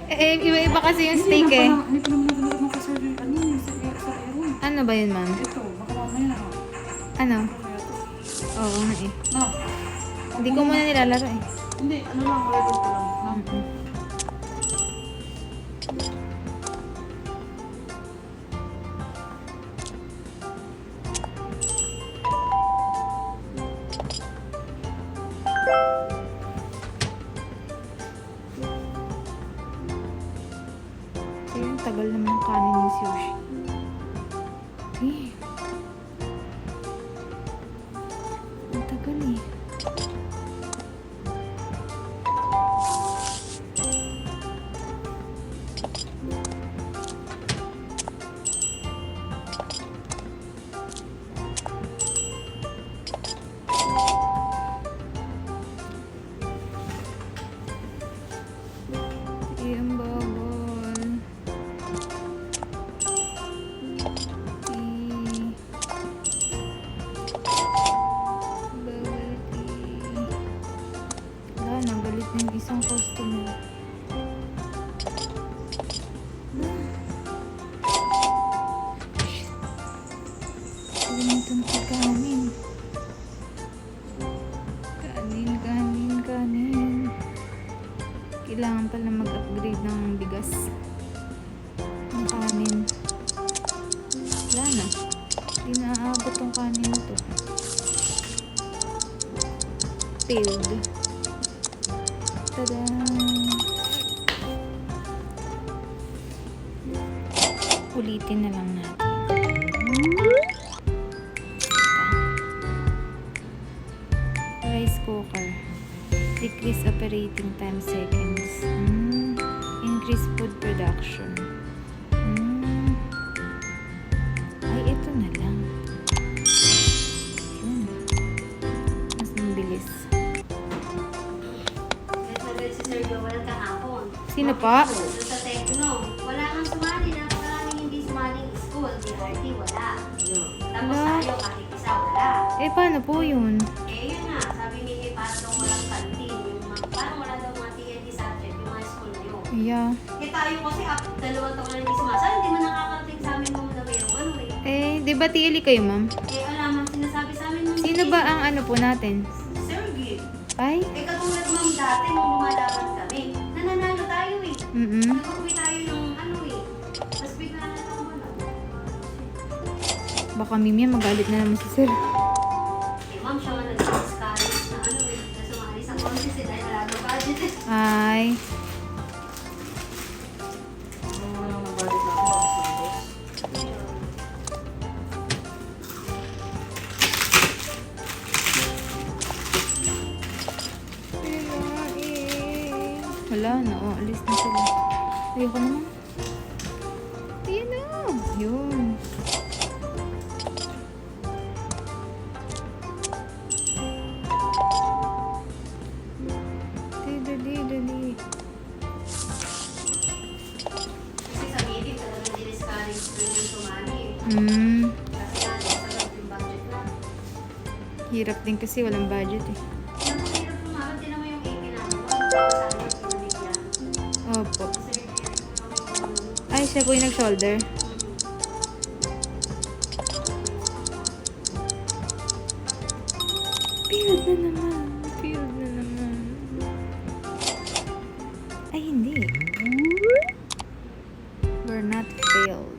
Iba-iba kasi yung steak eh. Hindi pa naman nagulog ng kasal yung ano, sa aeron. Ano ba yun, ma'am? Ito, baka mamaya. Ano? Oo nga eh. No. Hindi ko muna nilalaro eh. Hindi, ano lang, record ko lang. No? Ayun, tagal naman ng kanin ni Sushi. Ang tagal eh. Ang bawal. Wala, nagalit na yung isang customer. Kalimutan ko kanin. Kanin. Kailangan pala mag-upgrade ng bigas. Ng kanin. Wala na. Hindi na aabot yung kanin na to. Failed. Tada! Ulitin na lang natin. Rice cooker. Decrease operating time seconds. Increase food production. Ay, ito na lang. Yun. Mas mabilis. Si Sergio, walang kahapon. Sino pa? Doon sa Tecno. Wala kang sumali. Napakaraming hindi sumaling school. DRT, wala. Tapos Wala. tayo, kahit isa, wala. Paano po yun? Yun nga. Sabi ni parang daw walang kantin. Parang wala daw mga TNT subject, yung mga school na yun. Yeah. Tayo kasi 2 taon na hindi sumasali. Hindi man nakakarating sa amin nung na mayroong ano eh. Di ba TLE kayo, ma'am? Alam ang sinasabi sa amin nung Sino ba ang ano po natin? Sergio. Ay? Katulad ma'am dati nung lumalaban kami, nananalo tayo eh. Nag-uwi tayo ng ano eh. Tapos bigla na lang wala. Baka Mimi, magalit na naman si Sir. Ma'am, siya nga nag-discourage na ano eh. Na sumali sa contest eh dahil wala na budget eh. Ay. Ano lang ng budget natin, mag-santos. Wala na, alis na sila. Ayoko naman. Ayan na. Yun. Dali. Kasi sa meeting talagang di-discourage rin yung sumali eh. Kasi nga, nasa yung budget na. Hirap din kasi walang budget eh. Napakahirap sumalat, din naman yung 80 namin. Sabi ko pinabigyan. Opo. Kasi yung Ay, siya po yung nag-shoulder. Failed na naman. Ay, hindi. We're not failed.